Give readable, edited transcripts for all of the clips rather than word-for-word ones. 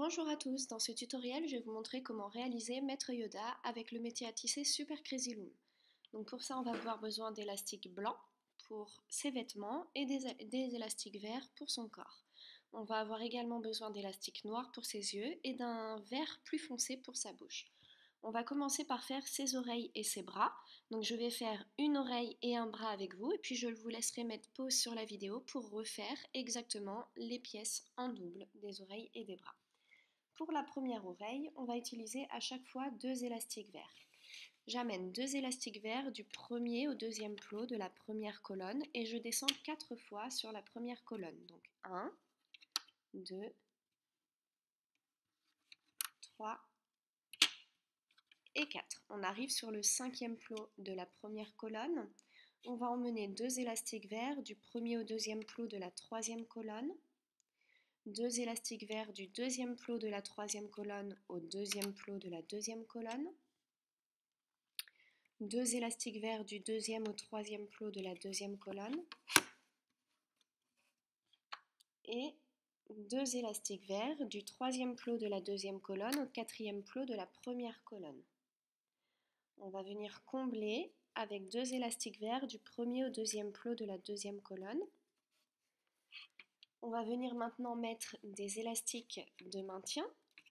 Bonjour à tous, dans ce tutoriel je vais vous montrer comment réaliser Maître Yoda avec le métier à tisser Super Crazy Loom. Donc pour ça on va avoir besoin d'élastiques blancs pour ses vêtements et des élastiques verts pour son corps. On va avoir également besoin d'élastiques noirs pour ses yeux et d'un vert plus foncé pour sa bouche. On va commencer par faire ses oreilles et ses bras. Donc je vais faire une oreille et un bras avec vous et puis je vous laisserai mettre pause sur la vidéo pour refaire exactement les pièces en double des oreilles et des bras. Pour la première oreille, on va utiliser à chaque fois deux élastiques verts. J'amène deux élastiques verts du premier au deuxième plot de la première colonne et je descends 4 fois sur la première colonne. Donc 1, 2, 3 et 4. On arrive sur le cinquième plot de la première colonne. On va emmener deux élastiques verts du premier au deuxième plot de la troisième colonne. Deux élastiques verts du deuxième plot de la troisième colonne au deuxième plot de la deuxième colonne. Deux élastiques verts du deuxième au troisième plot de la deuxième colonne. Et deux élastiques verts du troisième plot de la deuxième colonne au quatrième plot de la première colonne. On va venir combler avec deux élastiques verts du premier au deuxième plot de la deuxième colonne. On va venir maintenant mettre des élastiques de maintien.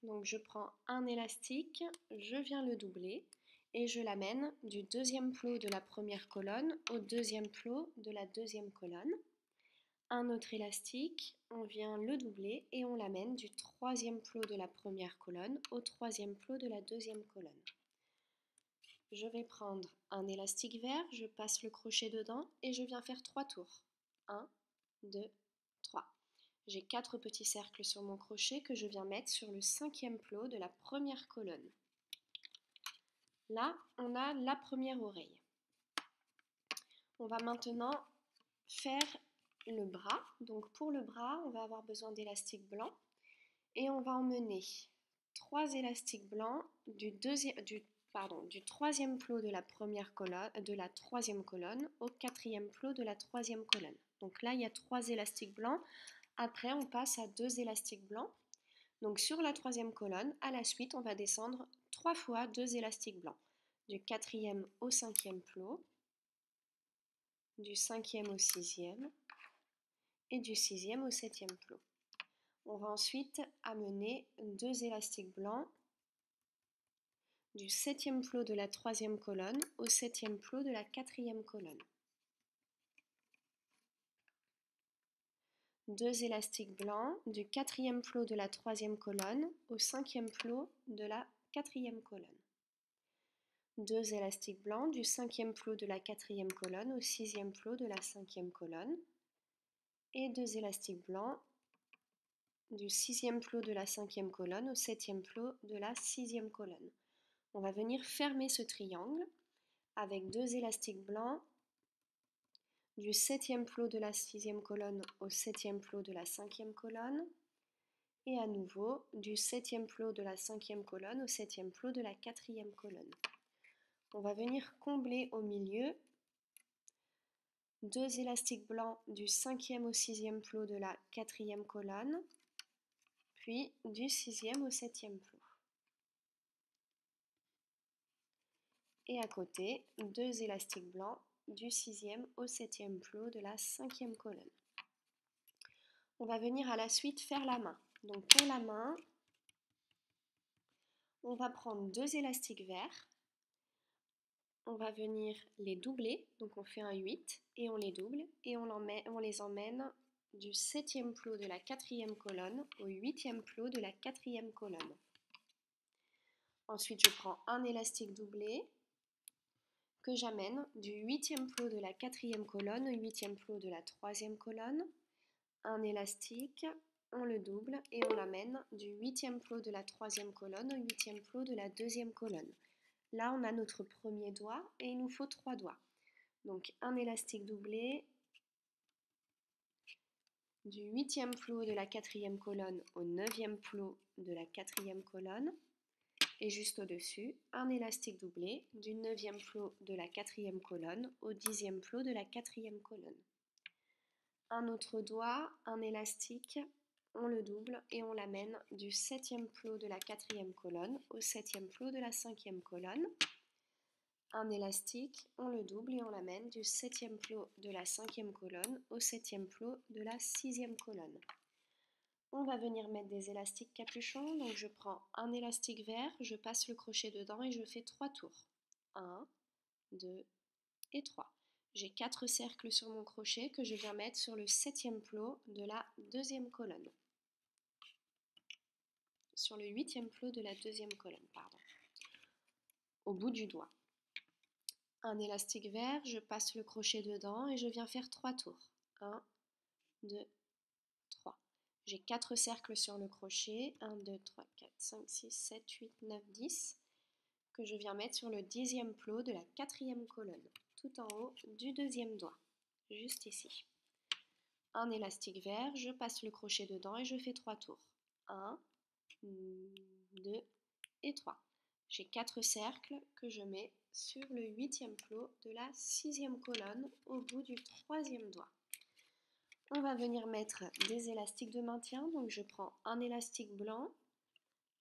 Donc je prends un élastique, je viens le doubler et je l'amène du deuxième plot de la première colonne au deuxième plot de la deuxième colonne. Un autre élastique, on vient le doubler et on l'amène du troisième plot de la première colonne au troisième plot de la deuxième colonne. Je vais prendre un élastique vert, je passe le crochet dedans et je viens faire 3 tours. 1, 2, 3. J'ai 4 petits cercles sur mon crochet que je viens mettre sur le cinquième plot de la première colonne. Là, on a la première oreille. On va maintenant faire le bras. Donc pour le bras, on va avoir besoin d'élastiques blancs et on va emmener 3 élastiques blancs du troisième plot de la première colonne, de la troisième colonne au quatrième plot de la troisième colonne. Donc là, il y a 3 élastiques blancs. Après, on passe à 2 élastiques blancs. Donc sur la troisième colonne, à la suite, on va descendre 3 fois 2 élastiques blancs. Du quatrième au cinquième plot, du cinquième au sixième et du sixième au septième plot. On va ensuite amener 2 élastiques blancs du septième plot de la troisième colonne au septième plot de la quatrième colonne. 2 élastiques blancs du quatrième plot de la troisième colonne au cinquième plot de la quatrième colonne. 2 élastiques blancs du cinquième plot de la quatrième colonne au sixième plot de la cinquième colonne. Et 2 élastiques blancs du sixième plot de la cinquième colonne au septième plot de la sixième colonne. On va venir fermer ce triangle avec 2 élastiques blancs du septième plot de la sixième colonne au septième plot de la cinquième colonne et à nouveau du septième plot de la cinquième colonne au septième plot de la quatrième colonne. On va venir combler au milieu 2 élastiques blancs du cinquième au sixième plot de la quatrième colonne, puis du sixième au septième plot. Et à côté, 2 élastiques blancs du sixième au septième plot de la cinquième colonne. On va venir à la suite faire la main. Donc pour la main, on va prendre 2 élastiques verts. On va venir les doubler, donc on fait un 8 et on les double et on les emmène du septième plot de la quatrième colonne au huitième plot de la quatrième colonne. Ensuite, je prends un élastique doublé que j'amène du huitième plot de la quatrième colonne au huitième plot de la troisième colonne. Un élastique, on le double et on l'amène du huitième plot de la troisième colonne au huitième plot de la deuxième colonne. Là, on a notre premier doigt et il nous faut 3 doigts. Donc un élastique doublé du huitième plot de la quatrième colonne au neuvième plot de la quatrième colonne. Et juste au-dessus, un élastique doublé du neuvième plot de la quatrième colonne au dixième plot de la quatrième colonne. Un autre doigt, un élastique on le double et on l'amène du 7e plot de la 4e colonne au 7e plot de la 5e colonne. Un élastique, on le double et on l'amène du 7e plot de la 5e colonne au 7e plot de la 6e colonne. On va venir mettre des élastiques capuchons, donc je prends un élastique vert, je passe le crochet dedans et je fais 3 tours. 1, 2 et 3. J'ai 4 cercles sur mon crochet que je viens mettre sur le 7e plot de la 2e colonne. Sur le 8e plot de la 2e colonne, pardon. Au bout du doigt. Un élastique vert, je passe le crochet dedans et je viens faire 3 tours. 1, 2, 3. J'ai 4 cercles sur le crochet, 1, 2, 3, 4, 5, 6, 7, 8, 9, 10, que je viens mettre sur le 10e plot de la 4e colonne, tout en haut du 2e doigt, juste ici. Un élastique vert, je passe le crochet dedans et je fais 3 tours. 1, 2 et 3. J'ai 4 cercles que je mets sur le 8e plot de la 6e colonne au bout du 3e doigt. On va venir mettre des élastiques de maintien, donc je prends un élastique blanc,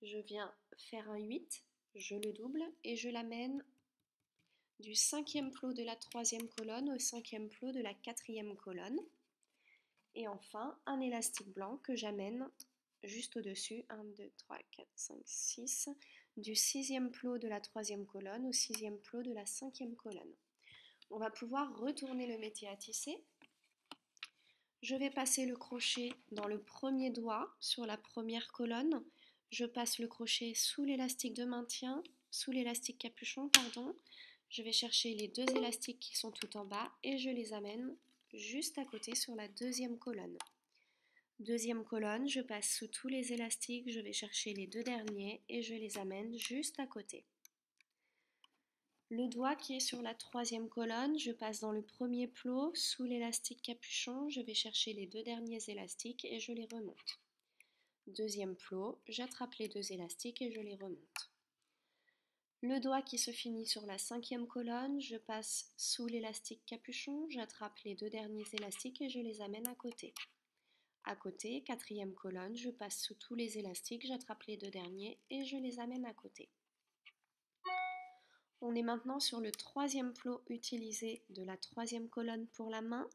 je viens faire un 8, je le double et je l'amène du 5e plot de la 3e colonne au 5e plot de la 4e colonne. Et enfin, un élastique blanc que j'amène juste au-dessus, 1, 2, 3, 4, 5, 6, du 6e plot de la 3e colonne au 6e plot de la 5e colonne. On va pouvoir retourner le métier à tisser. Je vais passer le crochet dans le premier doigt sur la première colonne. Je passe le crochet sous l'élastique de maintien, sous l'élastique capuchon, pardon. Je vais chercher les deux élastiques qui sont tout en bas et je les amène juste à côté sur la deuxième colonne. Deuxième colonne, je passe sous tous les élastiques, je vais chercher les deux derniers et je les amène juste à côté. Le doigt qui est sur la troisième colonne, je passe dans le premier plot, sous l'élastique capuchon, je vais chercher les deux derniers élastiques et je les remonte. Deuxième plot, j'attrape les deux élastiques et je les remonte. Le doigt qui se finit sur la cinquième colonne, je passe sous l'élastique capuchon, j'attrape les deux derniers élastiques et je les amène à côté. À côté, quatrième colonne, je passe sous tous les élastiques, j'attrape les deux derniers et je les amène à côté. On est maintenant sur le troisième plot utilisé de la troisième colonne pour la main.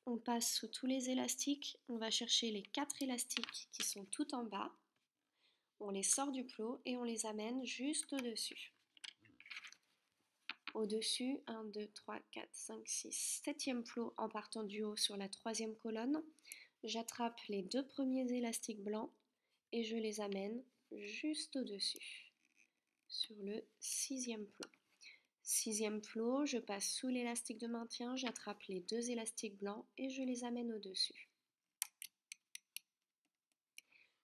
On passe sous tous les élastiques, on va chercher les 4 élastiques qui sont tout en bas. On les sort du plot et on les amène juste au-dessus. Au-dessus, 1, 2, 3, 4, 5, 6, 7e plot en partant du haut sur la troisième colonne. J'attrape les deux premiers élastiques blancs et je les amène juste au-dessus, sur le 6e plot. Sixième plot, je passe sous l'élastique de maintien, j'attrape les deux élastiques blancs et je les amène au-dessus.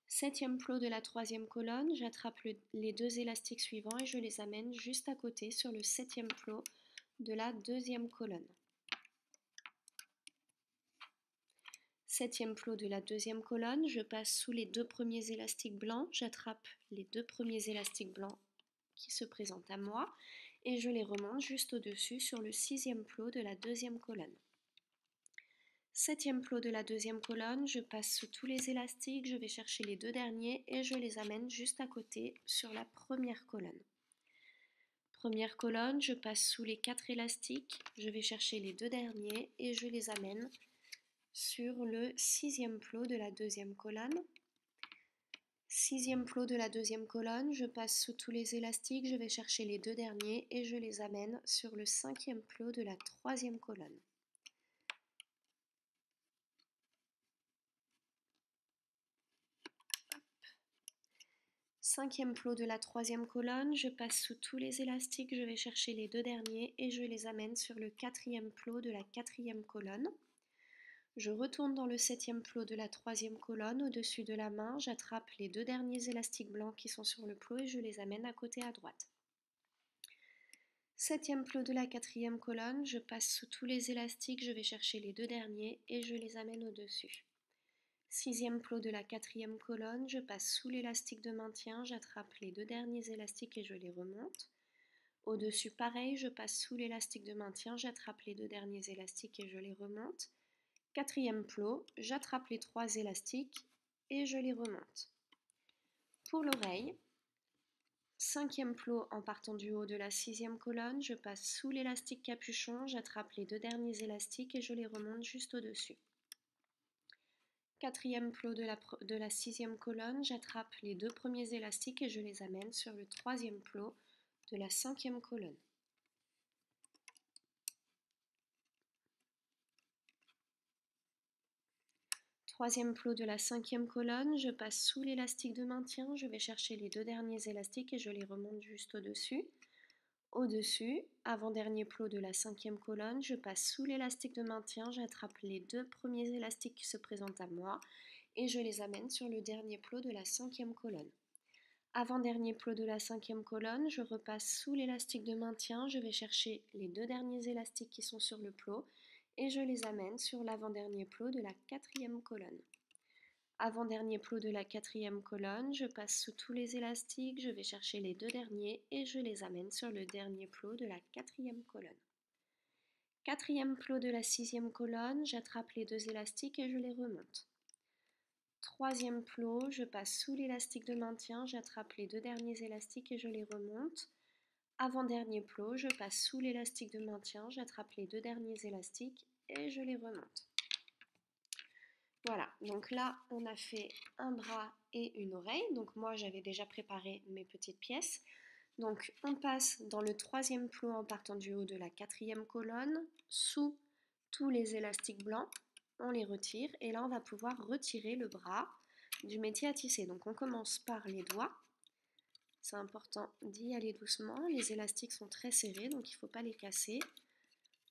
Septième plot de la troisième colonne, j'attrape les deux élastiques suivants et je les amène juste à côté sur le septième plot de la deuxième colonne. Septième plot de la deuxième colonne, je passe sous les deux premiers élastiques blancs, j'attrape les deux premiers élastiques blancs qui se présentent à moi et je les remonte juste au-dessus sur le sixième plot de la deuxième colonne. Septième plot de la deuxième colonne, je passe sous tous les élastiques, je vais chercher les deux derniers et je les amène juste à côté sur la première colonne. Première colonne, je passe sous les 4 élastiques, je vais chercher les deux derniers et je les amène sur le sixième plot de la deuxième colonne. Sixième plot de la deuxième colonne, je passe sous tous les élastiques, je vais chercher les deux derniers et je les amène sur le cinquième plot de la troisième colonne. Cinquième plot de la troisième colonne, je passe sous tous les élastiques, je vais chercher les deux derniers et je les amène sur le quatrième plot de la quatrième colonne. Je retourne dans le septième plot de la troisième colonne, au-dessus de la main, j'attrape les deux derniers élastiques blancs qui sont sur le plot et je les amène à côté à droite. Septième plot de la quatrième colonne, je passe sous tous les élastiques, je vais chercher les deux derniers et je les amène au-dessus. Sixième plot de la quatrième colonne, je passe sous l'élastique de maintien, j'attrape les deux derniers élastiques et je les remonte. Au-dessus, pareil, je passe sous l'élastique de maintien, j'attrape les deux derniers élastiques et je les remonte. Quatrième plot, j'attrape les 3 élastiques et je les remonte. Pour l'oreille, 5e plot en partant du haut de la 6e colonne, je passe sous l'élastique capuchon, j'attrape les 2 derniers élastiques et je les remonte juste au-dessus. 4e plot de la 6e colonne, j'attrape les 2 premiers élastiques et je les amène sur le 3e plot de la 5e colonne. Troisième plot de la 5e colonne, je passe sous l'élastique de maintien, je vais chercher les 2 derniers élastiques et je les remonte juste au-dessus. Au-dessus, avant-dernier plot de la 5e colonne, je passe sous l'élastique de maintien, j'attrape les 2 premiers élastiques qui se présentent à moi et je les amène sur le dernier plot de la 5e colonne. Avant-dernier plot de la 5e colonne, je repasse sous l'élastique de maintien, je vais chercher les 2 derniers élastiques qui sont sur le plot et je les amène sur l'avant-dernier plot de la 4e colonne. Avant-dernier plot de la 4e colonne, je passe sous tous les élastiques, je vais chercher les 2 derniers et je les amène sur le dernier plot de la 4e colonne. 4e plot de la 6e colonne, j'attrape les 2 élastiques et je les remonte. 3e plot, je passe sous l'élastique de maintien, j'attrape les 2 derniers élastiques et je les remonte. Avant-dernier plot, je passe sous l'élastique de maintien, j'attrape les 2 derniers élastiques et je les remonte. Voilà, donc là on a fait un bras et une oreille, donc moi j'avais déjà préparé mes petites pièces. Donc on passe dans le 3e plot en partant du haut de la 4e colonne, sous tous les élastiques blancs, on les retire et là on va pouvoir retirer le bras du métier à tisser. Donc on commence par les doigts, c'est important d'y aller doucement, les élastiques sont très serrés donc il ne faut pas les casser.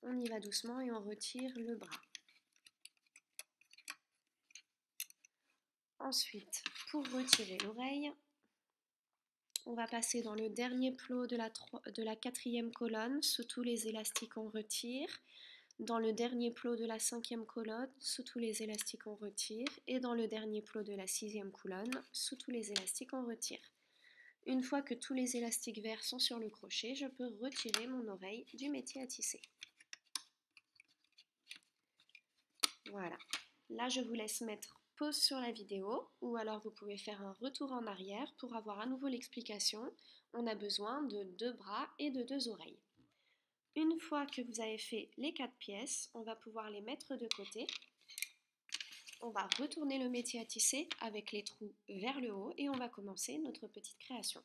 On y va doucement et on retire le bras. Ensuite, pour retirer l'oreille, on va passer dans le dernier plot de la 4e colonne, sous tous les élastiques on retire. Dans le dernier plot de la 5e colonne, sous tous les élastiques on retire. Et dans le dernier plot de la 6e colonne, sous tous les élastiques on retire. Une fois que tous les élastiques verts sont sur le crochet, je peux retirer mon oreille du métier à tisser. Voilà. Là, je vous laisse mettre pause sur la vidéo ou alors vous pouvez faire un retour en arrière pour avoir à nouveau l'explication. On a besoin de 2 bras et de 2 oreilles. Une fois que vous avez fait les 4 pièces, on va pouvoir les mettre de côté. On va retourner le métier à tisser avec les trous vers le haut et on va commencer notre petite création.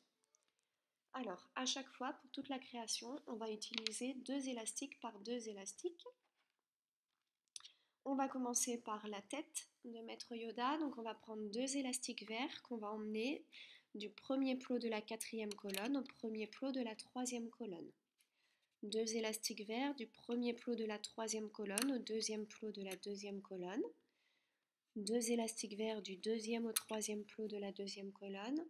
Alors, à chaque fois, pour toute la création, on va utiliser 2 élastiques par 2 élastiques. On va commencer par la tête de Maître Yoda, donc on va prendre 2 élastiques verts qu'on va emmener du premier plot de la 4e colonne au premier plot de la 3e colonne. 2 élastiques verts du premier plot de la 3e colonne au deuxième plot de la 2e colonne. 2 élastiques verts du 2e au 3e plot de la 2e colonne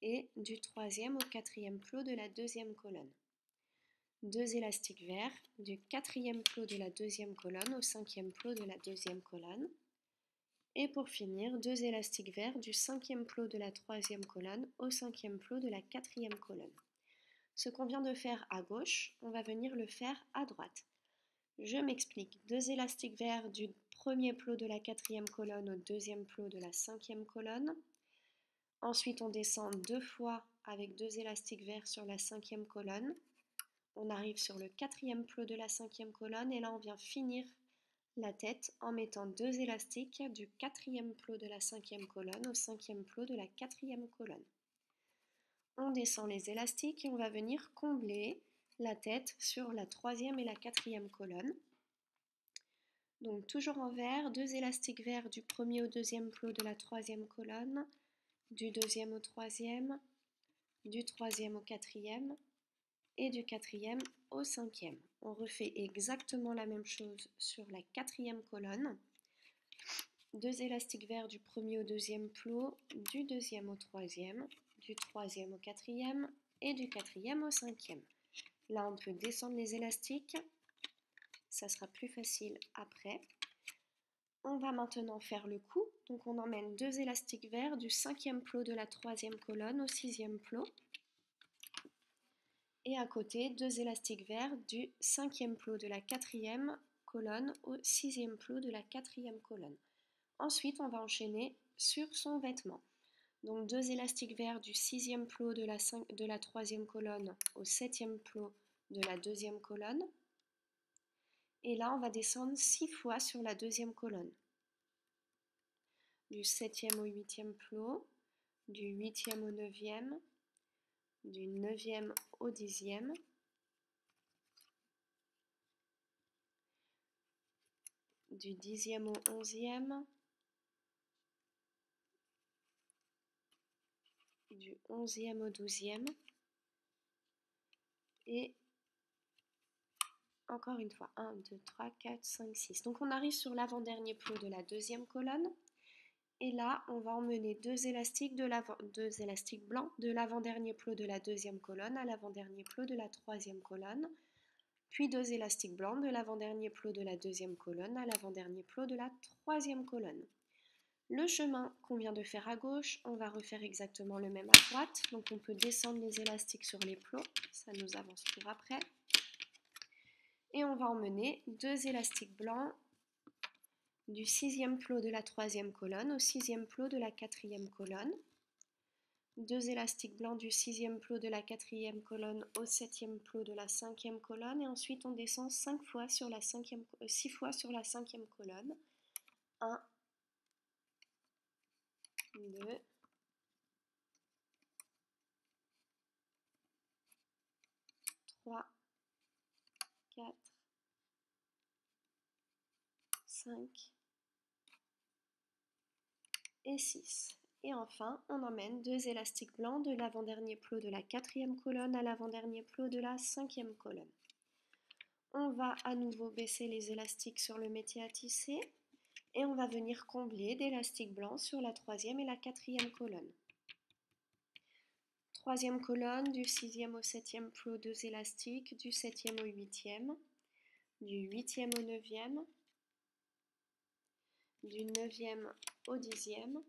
et du 3e au 4e plot de la 2e colonne. 2 élastiques verts du 4e plot de la 2e colonne au 5e plot de la 2e colonne. Et pour finir, 2 élastiques verts du 5e plot de la 3e colonne au 5e plot de la 4e colonne. Ce qu'on vient de faire à gauche, on va venir le faire à droite. Je m'explique. 2 élastiques verts du premier plot de la 4e colonne au 2e plot de la 5e colonne. Ensuite, on descend 2 fois avec 2 élastiques verts sur la 5e colonne. On arrive sur le 4e plot de la 5e colonne et là on vient finir la tête en mettant 2 élastiques du 4e plot de la 5e colonne au 5e plot de la 4e colonne. On descend les élastiques et on va venir combler la tête sur la 3e et la 4e colonne. Donc toujours en vert, 2 élastiques verts du premier au 2e plot de la 3e colonne, du 2e au 3e, du 3e au 4e et du 4e au 5e. On refait exactement la même chose sur la 4e colonne. 2 élastiques verts du premier au 2e plot, du 2e au 3e, du 3e au 4e et du 4e au 5e. Là, on peut descendre les élastiques. Ça sera plus facile après. On va maintenant faire le cou. Donc on emmène 2 élastiques verts du 5e plot de la 3e colonne au 6e plot. Et à côté, 2 élastiques verts du 5e plot de la 4e colonne au 6e plot de la 4e colonne. Ensuite, on va enchaîner sur son vêtement. Donc 2 élastiques verts du 6e plot de la 3e colonne au 7e plot de la 2e colonne. Et là, on va descendre 6 fois sur la 2e colonne. Du 7e au 8e plot, du 8e au 9e, du 9e au 10e, du 10e au 11e, du 11e au 12e, et encore une fois, 1, 2, 3, 4, 5, 6. Donc on arrive sur l'avant-dernier plot de la 2e colonne. Et là, on va emmener 2 élastiques blancs de l'avant-dernier plot de la 2e colonne à l'avant-dernier plot de la 3e colonne, puis 2 élastiques blancs de l'avant-dernier plot de la 2e colonne à l'avant-dernier plot de la 3e colonne. Le chemin qu'on vient de faire à gauche, on va refaire exactement le même à droite. Donc on peut descendre les élastiques sur les plots, ça nous avance pour après. Et on va emmener 2 élastiques blancs du 6e plot de la 3e colonne au 6e plot de la 4e colonne. 2 élastiques blancs du 6e plot de la 4e colonne au 7e plot de la 5e colonne. Et ensuite, on descend 6 fois sur la 5e colonne. 1, 2, 3, 4, 5 et 6. Et enfin, on emmène 2 élastiques blancs de l'avant-dernier plot de la 4e colonne à l'avant-dernier plot de la 5e colonne. On va à nouveau baisser les élastiques sur le métier à tisser et on va venir combler d'élastiques blancs sur la 3e et la 4e colonne. 3e colonne, du 6e au 7e plot, 2 élastiques, du 7e au 8e, du 8e au 9e, du 9e au 10e,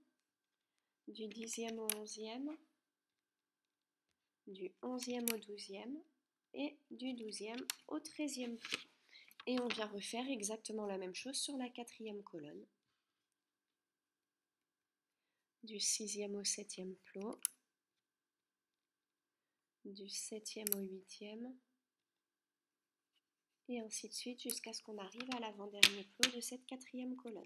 du 10e au 11e, du 11e au 12e et du 12e au 13e plot. Et on vient refaire exactement la même chose sur la 4e colonne. Du 6e au 7e plot, du 7e au 8e, et ainsi de suite jusqu'à ce qu'on arrive à l'avant-dernier plot de cette 4e colonne.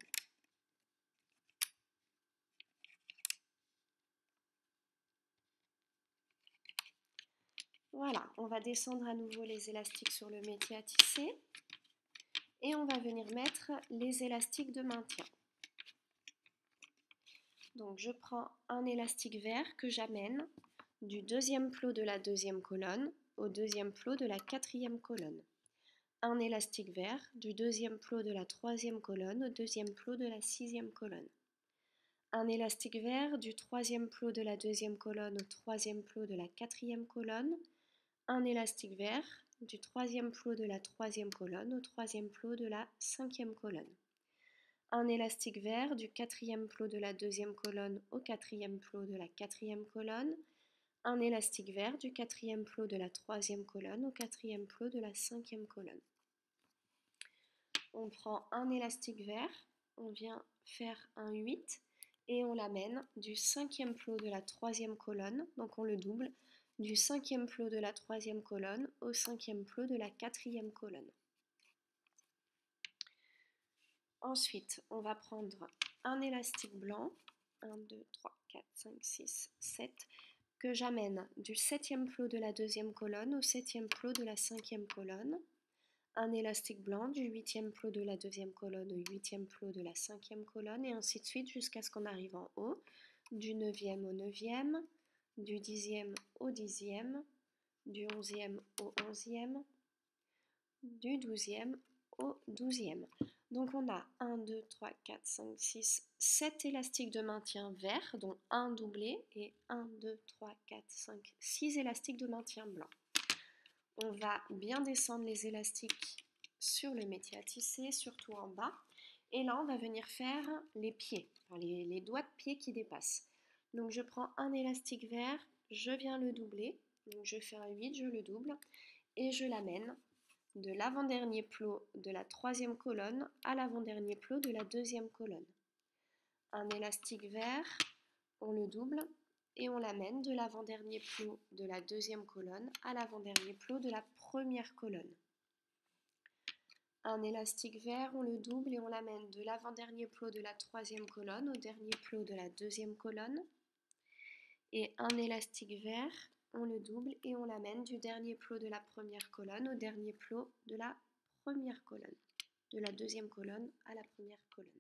Voilà, on va descendre à nouveau les élastiques sur le métier à tisser et on va venir mettre les élastiques de maintien. Donc je prends un élastique vert que j'amène du 2e plot de la 2e colonne au 2e plot de la 4e colonne. Un élastique vert du 2e plot de la 3e colonne au 2e plot de la 6e colonne. Un élastique vert du 3e plot de la 2e colonne au 3e plot de la 4e colonne. Un élastique vert du 3e plot de la 3e colonne au 3e plot de la 5e colonne. Un élastique vert du 4e plot de la 2e colonne au 4e plot de la 4e colonne. Un élastique vert du 4e plot de la 3e colonne au 4e plot de la 5e colonne. On prend un élastique vert, on vient faire un 8 et on l'amène du 5e plot de la 3e colonne, donc on le double, du 5e plot de la 3e colonne au 5e plot de la 4e colonne. Ensuite, on va prendre un élastique blanc, 1, 2, 3, 4, 5, 6, 7, que j'amène du 7e plot de la 2e colonne au 7e plot de la 5e colonne. Un élastique blanc du 8e plot de la 2e colonne au 8e plot de la 5e colonne, et ainsi de suite jusqu'à ce qu'on arrive en haut, du 9e au 9e, du 10e au 10e, du 11e au 11e, du 12e au 12e. Donc on a 1, 2, 3, 4, 5, 6, 7 élastiques de maintien verts, dont un doublé, et 1, 2, 3, 4, 5, 6 élastiques de maintien blanc. On va bien descendre les élastiques sur le métier à tisser, surtout en bas. Et là, on va venir faire les pieds, enfin les doigts de pied qui dépassent. Donc je prends un élastique vert, je viens le doubler. Donc je fais un 8, je le double. Et je l'amène de l'avant-dernier plot de la 3e colonne à l'avant-dernier plot de la 2e colonne. un élastique vert, on le double et on l'amène de l'avant-dernier plot de la deuxième colonne à l'avant-dernier plot de la première colonne. Un élastique vert, on le double et on l'amène de l'avant-dernier plot de la troisième colonne au dernier plot de la deuxième colonne. Et un élastique vert, on le double et on l'amène du dernier plot de la première colonne au dernier plot de la première colonne, de la deuxième colonne à la première colonne.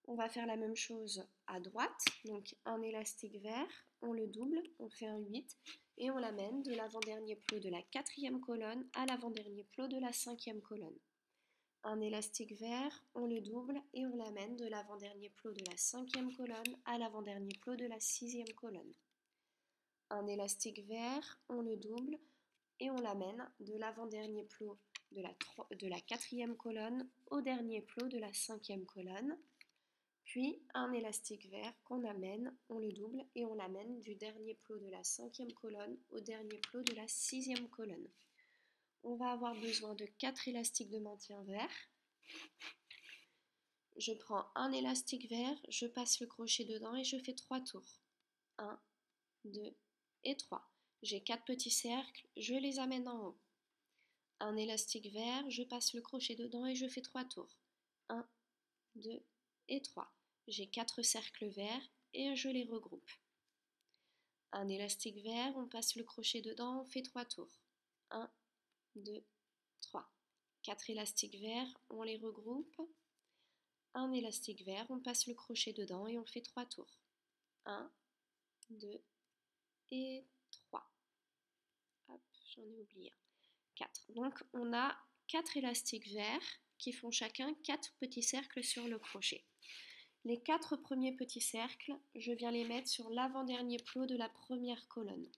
On va faire la même chose à droite, donc un élastique vert, on le double, on fait un 8 et on l'amène de l'avant-dernier plot de la quatrième colonne à l'avant-dernier plot de la cinquième colonne. Un élastique vert, on le double et on l'amène de l'avant-dernier plot de la cinquième colonne à l'avant-dernier plot de la sixième colonne. Un élastique vert, on le double et on l'amène de l'avant-dernier plot de la quatrième colonne au dernier plot de la cinquième colonne. Puis un élastique vert qu'on amène, on le double et on l'amène du dernier plot de la cinquième colonne au dernier plot de la sixième colonne. On va avoir besoin de 4 élastiques de maintien vert. Je prends un élastique vert, je passe le crochet dedans et je fais 3 tours. 1, 2 et 3. J'ai 4 petits cercles, je les amène en haut. Un élastique vert, je passe le crochet dedans et je fais 3 tours. 1, 2 et 3. J'ai 4 cercles verts et je les regroupe. Un élastique vert, on passe le crochet dedans, on fait 3 tours. 1, 2, 3. 4 élastiques verts, on les regroupe. Un élastique vert, on passe le crochet dedans et on fait 3 tours. 1, 2 et 3. Hop, j'en ai oublié un. 4. Donc on a 4 élastiques verts qui font chacun 4 petits cercles sur le crochet. Les 4 premiers petits cercles, je viens les mettre sur l'avant-dernier plot de la première colonne.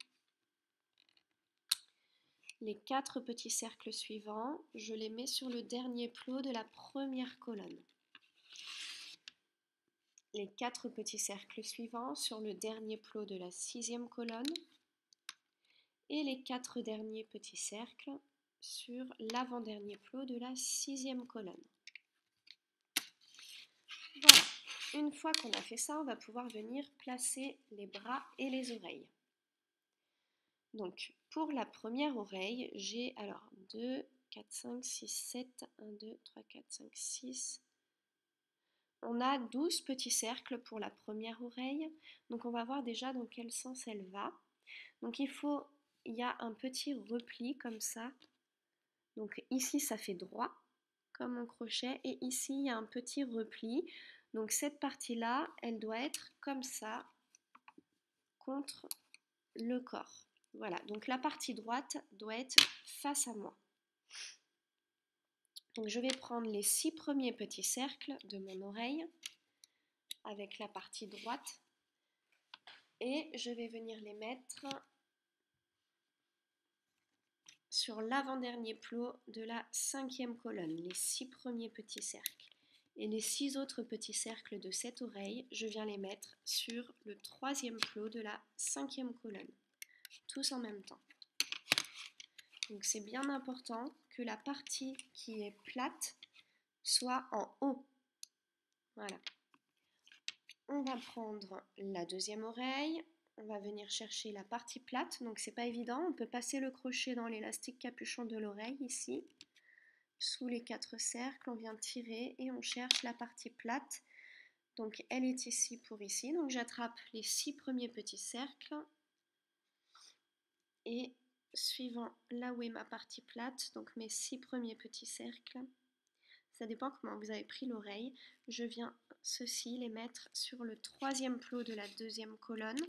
Les 4 petits cercles suivants, je les mets sur le dernier plot de la première colonne. Les 4 petits cercles suivants sur le dernier plot de la sixième colonne. Et les 4 derniers petits cercles sur l'avant-dernier plot de la sixième colonne. Voilà. Une fois qu'on a fait ça, on va pouvoir venir placer les bras et les oreilles. Donc, pour la première oreille, j'ai alors 2, 4, 5, 6, 7, 1, 2, 3, 4, 5, 6. On a 12 petits cercles pour la première oreille. Donc, on va voir déjà dans quel sens elle va. Donc, il y a un petit repli comme ça. Donc, ici, ça fait droit, comme mon crochet. Et ici, il y a un petit repli. Donc, cette partie-là, elle doit être comme ça, contre le corps. Voilà, donc la partie droite doit être face à moi. Donc je vais prendre les 6 premiers petits cercles de mon oreille avec la partie droite et je vais venir les mettre sur l'avant-dernier plot de la cinquième colonne, les 6 premiers petits cercles. Et les 6 autres petits cercles de cette oreille, je viens les mettre sur le troisième plot de la cinquième colonne, tous en même temps. Donc c'est bien important que la partie qui est plate soit en haut. Voilà. On va prendre la deuxième oreille. On va venir chercher la partie plate. Donc c'est pas évident. On peut passer le crochet dans l'élastique capuchon de l'oreille ici. Sous les 4 cercles, on vient tirer et on cherche la partie plate. Donc elle est ici pour ici. Donc j'attrape les 6 premiers petits cercles. Et suivant là où est ma partie plate, donc mes 6 premiers petits cercles, ça dépend comment vous avez pris l'oreille, je viens ceux-ci les mettre sur le troisième plot de la deuxième colonne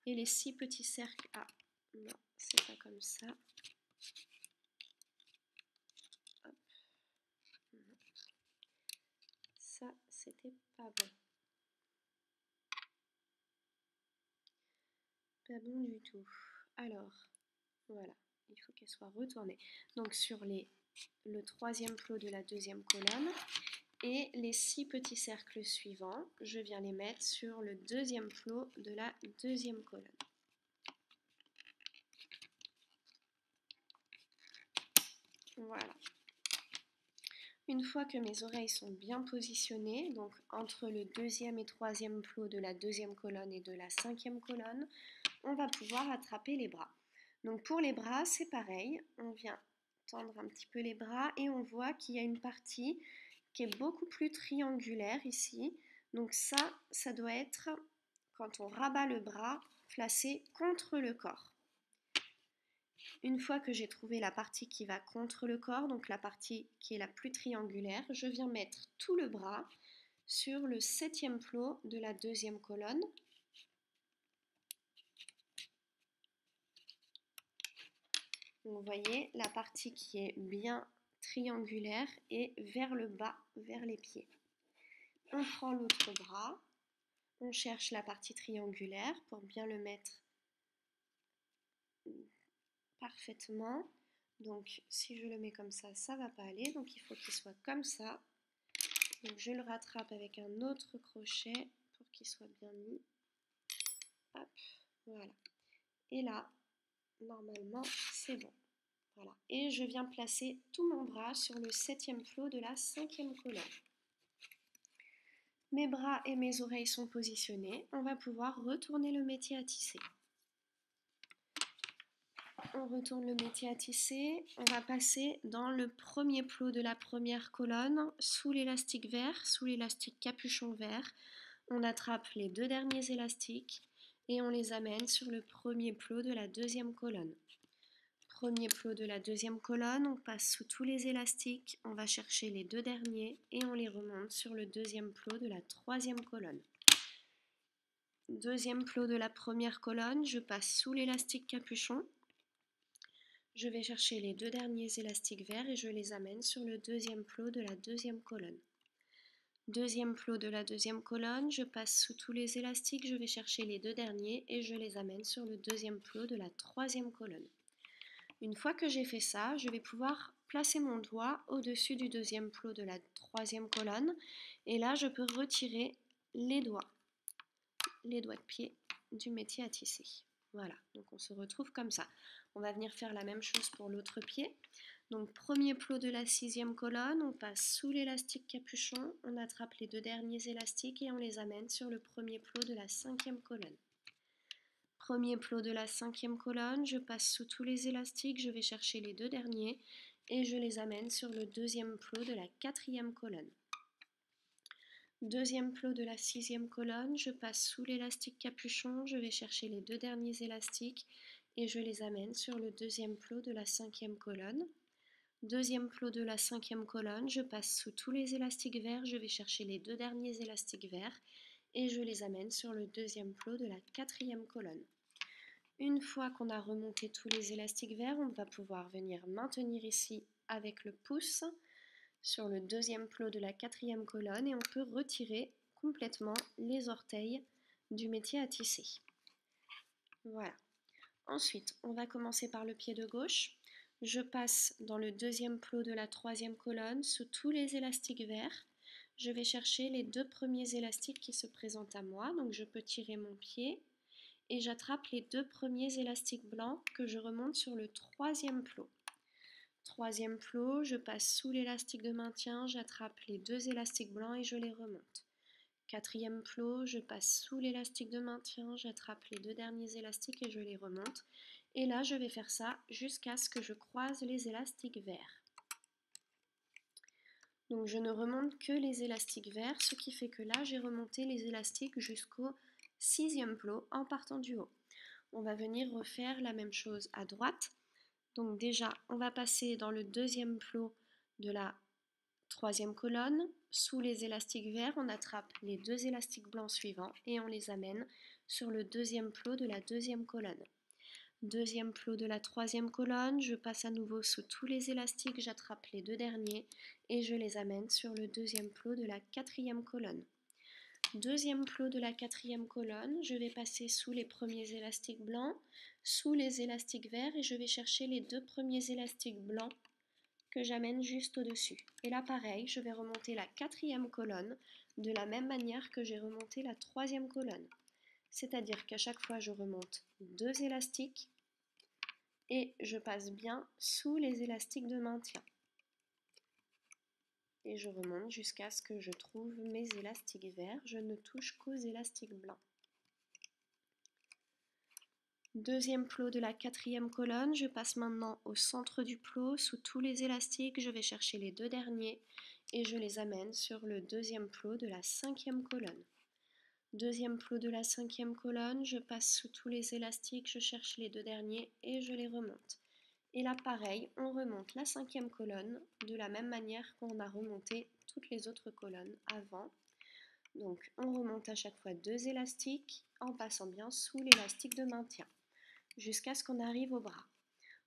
et les 6 petits cercles, ah non, c'est pas comme ça, hop, non. Ça c'était pas bon, pas bon du tout. Alors, voilà, il faut qu'elle soit retournée. Donc sur le troisième plot de la deuxième colonne et les 6 petits cercles suivants, je viens les mettre sur le deuxième plot de la deuxième colonne. Voilà. Une fois que mes oreilles sont bien positionnées, donc entre le deuxième et troisième plot de la deuxième colonne et de la cinquième colonne, on va pouvoir attraper les bras. Donc pour les bras, c'est pareil, on vient tendre un petit peu les bras et on voit qu'il y a une partie qui est beaucoup plus triangulaire ici. Donc ça doit être, quand on rabat le bras, placé contre le corps. Une fois que j'ai trouvé la partie qui va contre le corps, donc la partie qui est la plus triangulaire, je viens mettre tout le bras sur le septième plot de la deuxième colonne. Vous voyez, la partie qui est bien triangulaire est vers le bas, vers les pieds. On prend l'autre bras, on cherche la partie triangulaire pour bien le mettre parfaitement. Donc si je le mets comme ça va pas aller, donc il faut qu'il soit comme ça. Donc je le rattrape avec un autre crochet pour qu'il soit bien mis. Hop, voilà. Et là, normalement, c'est bon. Voilà. Et je viens placer tout mon bras sur le septième plot de la cinquième colonne. Mes bras et mes oreilles sont positionnés. On va pouvoir retourner le métier à tisser. On retourne le métier à tisser. On va passer dans le premier plot de la première colonne, sous l'élastique vert, sous l'élastique capuchon vert. On attrape les deux derniers élastiques et on les amène sur le premier plot de la deuxième colonne. Premier plot de la deuxième colonne, on passe sous tous les élastiques, on va chercher les deux derniers et on les remonte sur le deuxième plot de la troisième colonne. Deuxième plot de la première colonne, je passe sous l'élastique capuchon. Je vais chercher les deux derniers élastiques verts et je les amène sur le deuxième plot de la deuxième colonne. Deuxième plot de la deuxième colonne, je passe sous tous les élastiques, je vais chercher les deux derniers et je les amène sur le deuxième plot de la troisième colonne. Une fois que j'ai fait ça, je vais pouvoir placer mon doigt au-dessus du deuxième plot de la troisième colonne et là je peux retirer les doigts de pied du métier à tisser. Voilà, donc on se retrouve comme ça. On va venir faire la même chose pour l'autre pied. Donc premier plot de la sixième colonne, on passe sous l'élastique capuchon, on attrape les deux derniers élastiques et on les amène sur le premier plot de la cinquième colonne. Premier plot de la cinquième colonne, je passe sous tous les élastiques, je vais chercher les deux derniers et je les amène sur le deuxième plot de la quatrième colonne. Deuxième plot de la sixième colonne, je passe sous l'élastique capuchon, je vais chercher les deux derniers élastiques et je les amène sur le deuxième plot de la cinquième colonne. Deuxième plot de la cinquième colonne, je passe sous tous les élastiques verts, je vais chercher les deux derniers élastiques verts et je les amène sur le deuxième plot de la quatrième colonne. Une fois qu'on a remonté tous les élastiques verts, on va pouvoir venir maintenir ici avec le pouce sur le deuxième plot de la quatrième colonne et on peut retirer complètement les orteils du métier à tisser. Voilà. Ensuite, on va commencer par le pied de gauche. Je passe dans le deuxième plot de la troisième colonne sous tous les élastiques verts. Je vais chercher les deux premiers élastiques qui se présentent à moi. Donc je peux tirer mon pied et j'attrape les deux premiers élastiques blancs que je remonte sur le troisième plot. Troisième plot, je passe sous l'élastique de maintien, j'attrape les deux élastiques blancs et je les remonte. Quatrième plot, je passe sous l'élastique de maintien, j'attrape les deux derniers élastiques et je les remonte. Et là, je vais faire ça jusqu'à ce que je croise les élastiques verts. Donc je ne remonte que les élastiques verts, ce qui fait que là, j'ai remonté les élastiques jusqu'au sixième plot en partant du haut. On va venir refaire la même chose à droite. Donc déjà, on va passer dans le deuxième plot de la troisième colonne. Sous les élastiques verts, on attrape les deux élastiques blancs suivants et on les amène sur le deuxième plot de la deuxième colonne. Deuxième plot de la troisième colonne, je passe à nouveau sous tous les élastiques, j'attrape les deux derniers et je les amène sur le deuxième plot de la quatrième colonne. Deuxième plot de la quatrième colonne, je vais passer sous les premiers élastiques blancs, sous les élastiques verts et je vais chercher les deux premiers élastiques blancs que j'amène juste au-dessus. Et là pareil, je vais remonter la quatrième colonne de la même manière que j'ai remonté la troisième colonne. C'est-à-dire qu'à chaque fois je remonte deux élastiques et je passe bien sous les élastiques de maintien. et je remonte jusqu'à ce que je trouve mes élastiques verts. Je ne touche qu'aux élastiques blancs. Deuxième plot de la quatrième colonne, je passe maintenant au centre du plot, sous tous les élastiques, je vais chercher les deux derniers et je les amène sur le deuxième plot de la cinquième colonne. Deuxième plot de la cinquième colonne, je passe sous tous les élastiques, je cherche les deux derniers et je les remonte. Et là pareil, on remonte la cinquième colonne de la même manière qu'on a remonté toutes les autres colonnes avant. Donc on remonte à chaque fois deux élastiques en passant bien sous l'élastique de maintien jusqu'à ce qu'on arrive au bras.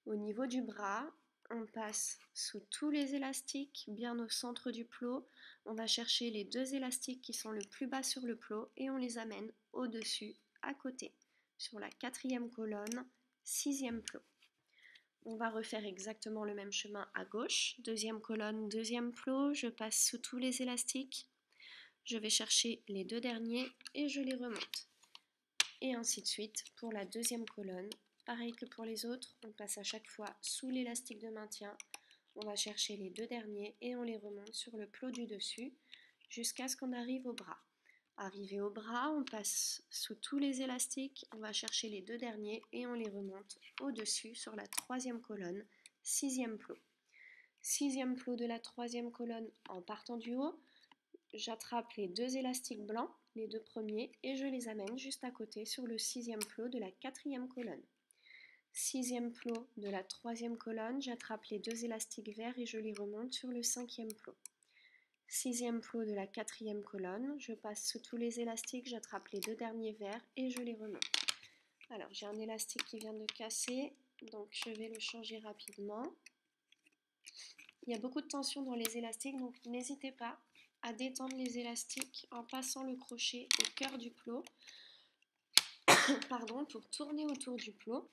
Au niveau du bras, on passe sous tous les élastiques, bien au centre du plot. On va chercher les deux élastiques qui sont le plus bas sur le plot et on les amène au-dessus, à côté, sur la quatrième colonne, sixième plot. On va refaire exactement le même chemin à gauche. Deuxième colonne, deuxième plot, je passe sous tous les élastiques. Je vais chercher les deux derniers et je les remonte. Et ainsi de suite pour la deuxième colonne. Pareil que pour les autres, on passe à chaque fois sous l'élastique de maintien. On va chercher les deux derniers et on les remonte sur le plot du dessus jusqu'à ce qu'on arrive au bras. Arrivé au bras, on passe sous tous les élastiques, on va chercher les deux derniers et on les remonte au-dessus sur la troisième colonne, sixième plot. Sixième plot de la troisième colonne en partant du haut, j'attrape les deux élastiques blancs, les deux premiers, et je les amène juste à côté sur le sixième plot de la quatrième colonne. Sixième plot de la troisième colonne, j'attrape les deux élastiques verts et je les remonte sur le cinquième plot. Sixième plot de la quatrième colonne, je passe sous tous les élastiques, j'attrape les deux derniers verts et je les remonte. Alors j'ai un élastique qui vient de casser, donc je vais le changer rapidement. Il y a beaucoup de tension dans les élastiques, donc n'hésitez pas à détendre les élastiques en passant le crochet au cœur du plot pour tourner autour du plot.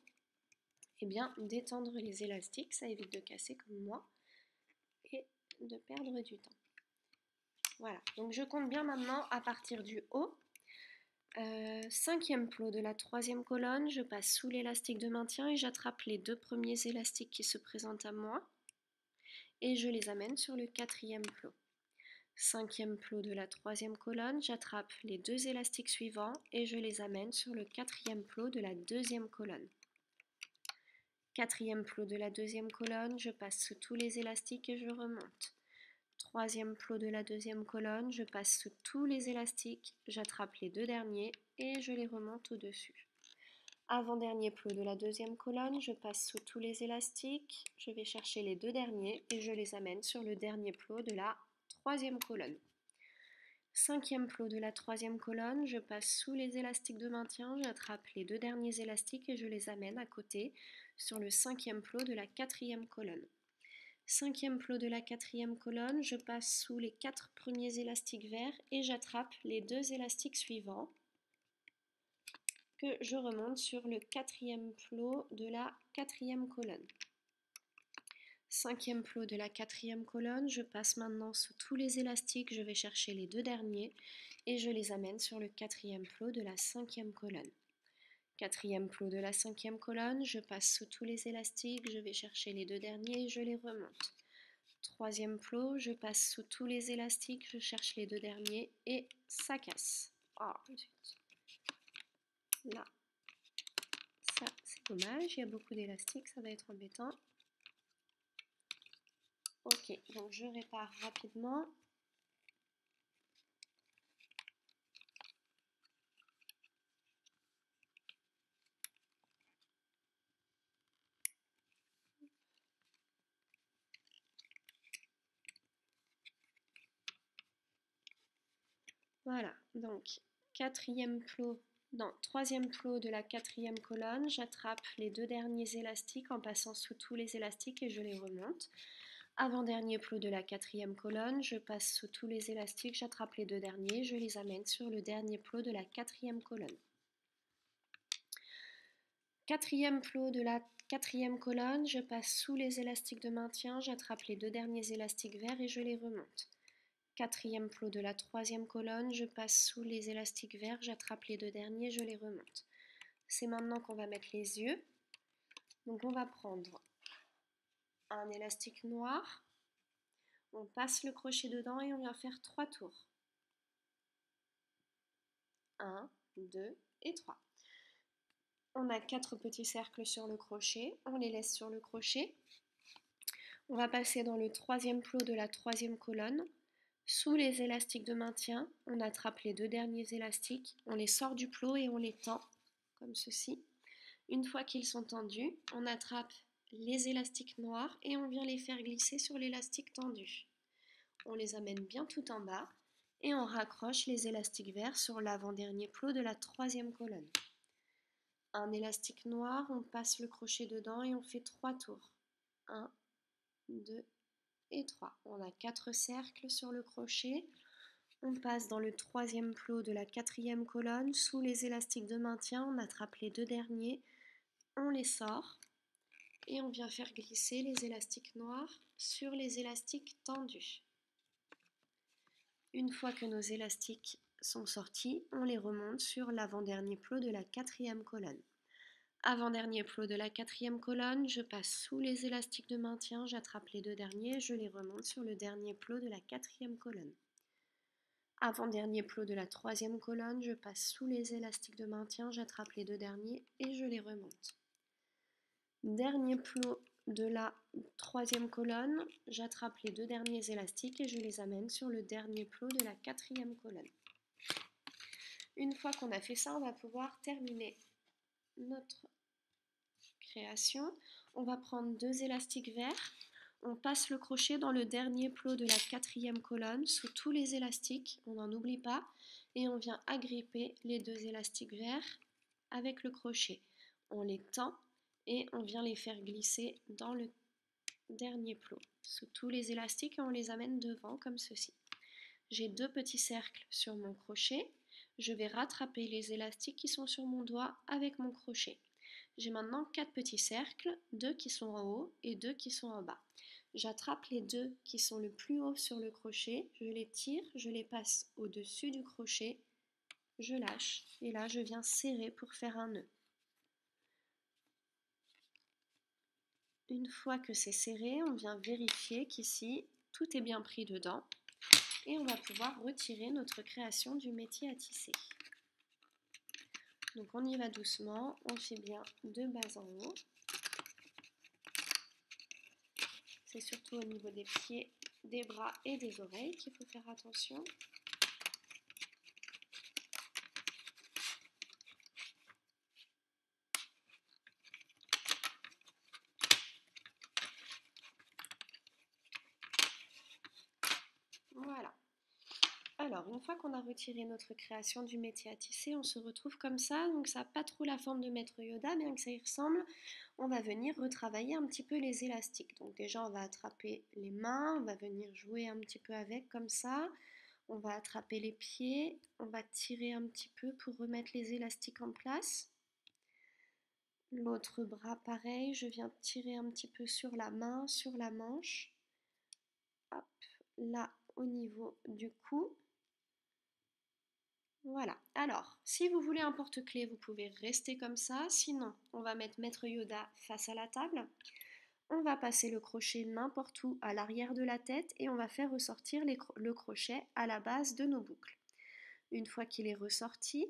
Et bien détendre les élastiques, ça évite de casser comme moi et de perdre du temps. Voilà, donc je compte bien maintenant à partir du haut. Cinquième plot de la troisième colonne, je passe sous l'élastique de maintien et j'attrape les deux premiers élastiques qui se présentent à moi et je les amène sur le quatrième plot. Cinquième plot de la troisième colonne, j'attrape les deux élastiques suivants et je les amène sur le quatrième plot de la deuxième colonne. Quatrième plot de la deuxième colonne, je passe sous tous les élastiques et je remonte. Troisième plot de la deuxième colonne, je passe sous tous les élastiques, j'attrape les deux derniers et je les remonte au-dessus. Avant-dernier plot de la deuxième colonne, je passe sous tous les élastiques, je vais chercher les deux derniers et je les amène sur le dernier plot de la troisième colonne. Cinquième plot de la troisième colonne, je passe sous les élastiques de maintien, j'attrape les deux derniers élastiques et je les amène à côté sur le cinquième plot de la quatrième colonne. Cinquième plot de la quatrième colonne, je passe sous les quatre premiers élastiques verts et j'attrape les deux élastiques suivants que je remonte sur le quatrième plot de la quatrième colonne. Cinquième plot de la quatrième colonne, je passe maintenant sous tous les élastiques, je vais chercher les deux derniers et je les amène sur le quatrième plot de la cinquième colonne. Quatrième plot de la cinquième colonne, je passe sous tous les élastiques, je vais chercher les deux derniers et je les remonte. Troisième plot, je passe sous tous les élastiques, je cherche les deux derniers et ça casse. Oh, là, ça c'est dommage, il y a beaucoup d'élastiques, ça va être embêtant. Ok, donc je répare rapidement. Voilà, donc troisième plot de la quatrième colonne, j'attrape les deux derniers élastiques en passant sous tous les élastiques et je les remonte. Avant-dernier plot de la quatrième colonne, je passe sous tous les élastiques, j'attrape les deux derniers, je les amène sur le dernier plot de la quatrième colonne. Quatrième plot de la quatrième colonne, je passe sous les élastiques de maintien, j'attrape les deux derniers élastiques verts et je les remonte. Quatrième plot de la troisième colonne, je passe sous les élastiques verts, j'attrape les deux derniers, je les remonte. C'est maintenant qu'on va mettre les yeux. Donc on va prendre un élastique noir, On passe le crochet dedans et on vient faire 3 tours. 1, 2 et 3. On a 4 petits cercles sur le crochet, on les laisse sur le crochet. On va passer dans le troisième plot de la troisième colonne. Sous les élastiques de maintien, on attrape les 2 derniers élastiques, on les sort du plot et on les tend, comme ceci. Une fois qu'ils sont tendus, on attrape les élastiques noirs et on vient les faire glisser sur l'élastique tendu. On les amène bien tout en bas et on raccroche les élastiques verts sur l'avant-dernier plot de la troisième colonne. Un élastique noir, on passe le crochet dedans et on fait 3 tours. 1, 2 et 3. On a 4 cercles sur le crochet. On passe dans le troisième plot de la quatrième colonne. Sous les élastiques de maintien, on attrape les 2 derniers, on les sort et on vient faire glisser les élastiques noirs sur les élastiques tendus. Une fois que nos élastiques sont sortis, on les remonte sur l'avant-dernier plot de la quatrième colonne. Avant-dernier plot de la quatrième colonne, je passe sous les élastiques de maintien, j'attrape les 2 derniers, je les remonte sur le dernier plot de la quatrième colonne. Avant-dernier plot de la troisième colonne, je passe sous les élastiques de maintien, j'attrape les 2 derniers et je les remonte. Dernier plot de la troisième colonne, j'attrape les 2 derniers élastiques et je les amène sur le dernier plot de la quatrième colonne. Une fois qu'on a fait ça, on va pouvoir terminer notre création. On va prendre 2 élastiques verts, on passe le crochet dans le dernier plot de la quatrième colonne, sous tous les élastiques, on n'en oublie pas, et on vient agripper les 2 élastiques verts avec le crochet. On les tend et on vient les faire glisser dans le dernier plot, sous tous les élastiques et on les amène devant comme ceci. J'ai 2 petits cercles sur mon crochet, je vais rattraper les élastiques qui sont sur mon doigt avec mon crochet. J'ai maintenant 4 petits cercles, 2 qui sont en haut et 2 qui sont en bas. J'attrape les 2 qui sont le plus haut sur le crochet, je les tire, je les passe au-dessus du crochet, je lâche et là je viens serrer pour faire un nœud. Une fois que c'est serré, on vient vérifier qu'ici tout est bien pris dedans et on va pouvoir retirer notre création du métier à tisser. Donc on y va doucement, on fait bien de bas en haut. C'est surtout au niveau des pieds, des bras et des oreilles qu'il faut faire attention. Voilà. Alors, une fois qu'on a retiré notre création du métier à tisser, on se retrouve comme ça. Donc ça n'a pas trop la forme de Maître Yoda, bien que ça y ressemble. On va venir retravailler un petit peu les élastiques. Donc déjà, on va attraper les mains, on va venir jouer un petit peu avec comme ça. On va attraper les pieds, on va tirer un petit peu pour remettre les élastiques en place. L'autre bras, pareil, je viens tirer un petit peu sur la main, sur la manche. Hop, là, au niveau du cou. Voilà. Alors, si vous voulez un porte-clés, vous pouvez rester comme ça. Sinon, on va mettre Maître Yoda face à la table. On va passer le crochet n'importe où à l'arrière de la tête et on va faire ressortir le crochet à la base de nos boucles. Une fois qu'il est ressorti,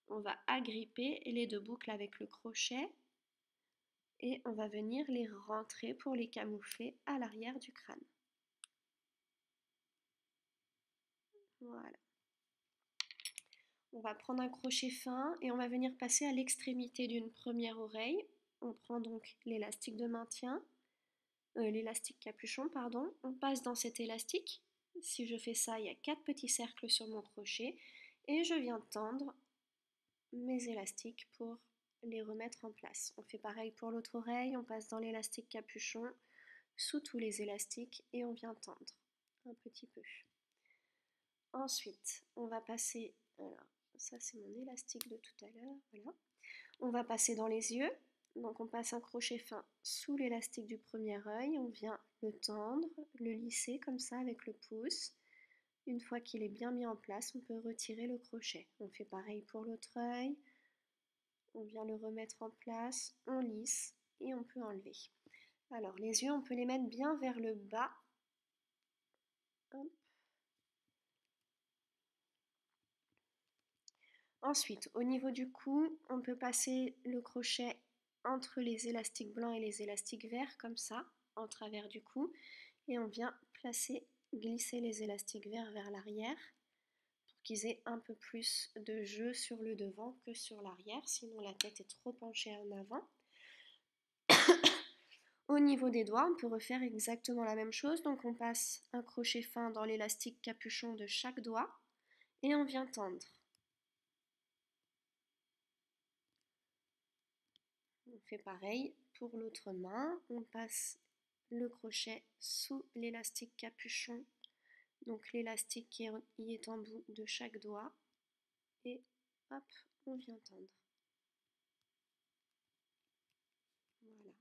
on va agripper les 2 boucles avec le crochet et on va venir les rentrer pour les camoufler à l'arrière du crâne. Voilà. On va prendre un crochet fin et on va venir passer à l'extrémité d'une première oreille. On prend donc l'élastique de maintien, l'élastique capuchon, pardon. On passe dans cet élastique. Si je fais ça, il y a 4 petits cercles sur mon crochet et je viens tendre mes élastiques pour les remettre en place. On fait pareil pour l'autre oreille, on passe dans l'élastique capuchon, sous tous les élastiques et on vient tendre un petit peu. Ensuite, on va passer, alors ça c'est mon élastique de tout à l'heure, voilà. On va passer dans les yeux, donc on passe un crochet fin sous l'élastique du premier œil, on vient le tendre, le lisser comme ça avec le pouce. Une fois qu'il est bien mis en place, on peut retirer le crochet. On fait pareil pour l'autre œil, on vient le remettre en place, on lisse et on peut enlever. Alors les yeux, on peut les mettre bien vers le bas Hop. Ensuite, au niveau du cou, on peut passer le crochet entre les élastiques blancs et les élastiques verts, comme ça, en travers du cou. Et on vient glisser les élastiques verts vers l'arrière pour qu'ils aient un peu plus de jeu sur le devant que sur l'arrière, sinon la tête est trop penchée en avant. Au niveau des doigts, on peut refaire exactement la même chose. Donc on passe un crochet fin dans l'élastique capuchon de chaque doigt et on vient tendre. On fait pareil pour l'autre main. On passe le crochet sous l'élastique capuchon, donc l'élastique qui y est en bout de chaque doigt. Et hop, on vient tendre. Voilà.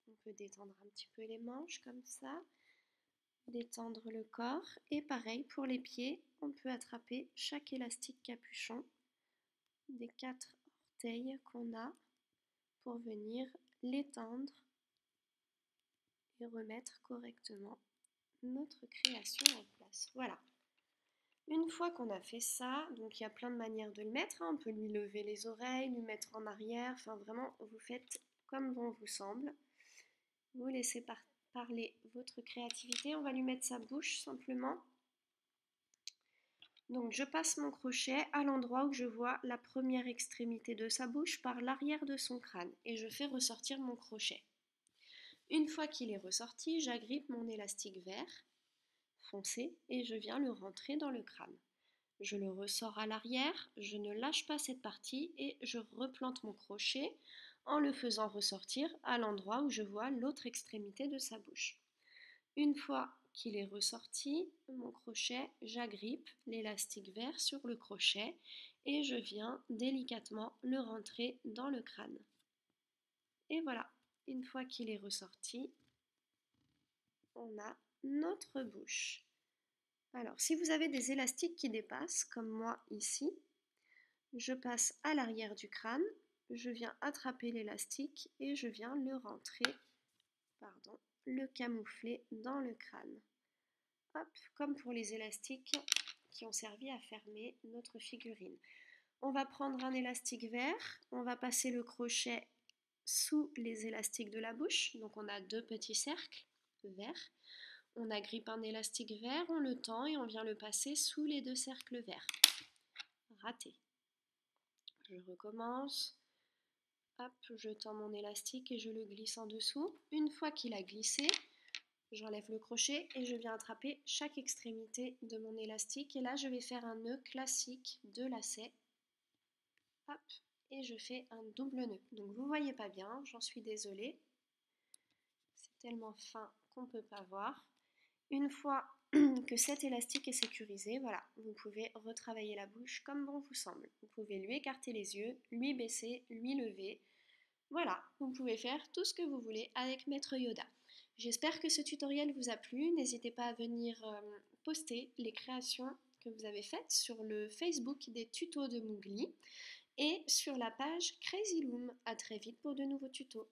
On peut détendre un petit peu les manches comme ça, détendre le corps. Et pareil pour les pieds, on peut attraper chaque élastique capuchon des 4 orteils qu'on a pour venir l'étendre et remettre correctement notre création en place. Voilà. Une fois qu'on a fait ça, donc il y a plein de manières de le mettre, hein. On peut lui lever les oreilles, lui mettre en arrière, enfin vraiment vous faites comme bon vous semble. Vous laissez parler votre créativité. On va lui mettre sa bouche simplement. Donc je passe mon crochet à l'endroit où je vois la première extrémité de sa bouche par l'arrière de son crâne et je fais ressortir mon crochet. Une fois qu'il est ressorti, j'agrippe mon élastique vert foncé et je viens le rentrer dans le crâne. Je le ressors à l'arrière, je ne lâche pas cette partie et je replante mon crochet en le faisant ressortir à l'endroit où je vois l'autre extrémité de sa bouche. Une fois qu'il est ressorti, mon crochet, j'agrippe l'élastique vert sur le crochet et je viens délicatement le rentrer dans le crâne. Et voilà, une fois qu'il est ressorti, on a notre bouche. Alors, si vous avez des élastiques qui dépassent, comme moi ici, je passe à l'arrière du crâne, je viens attraper l'élastique et je viens le rentrer, le camoufler dans le crâne. Hop, comme pour les élastiques qui ont servi à fermer notre figurine. On va prendre un élastique vert, on va passer le crochet sous les élastiques de la bouche, donc on a 2 petits cercles verts. On agrippe un élastique vert, on le tend et on vient le passer sous les 2 cercles verts. Raté. Je recommence. Hop, je tends mon élastique et je le glisse en dessous. Une fois qu'il a glissé, j'enlève le crochet et je viens attraper chaque extrémité de mon élastique. Et là, je vais faire un nœud classique de lacet. Hop, et je fais un double nœud. Donc vous ne voyez pas bien, j'en suis désolée. C'est tellement fin qu'on ne peut pas voir. Une fois que cet élastique est sécurisé, voilà, vous pouvez retravailler la bouche comme bon vous semble. Vous pouvez lui écarter les yeux, lui baisser, lui lever. Voilà, vous pouvez faire tout ce que vous voulez avec Maître Yoda. J'espère que ce tutoriel vous a plu. N'hésitez pas à venir poster les créations que vous avez faites sur le Facebook des tutos de Moogly et sur la page Crazy Loom. À très vite pour de nouveaux tutos.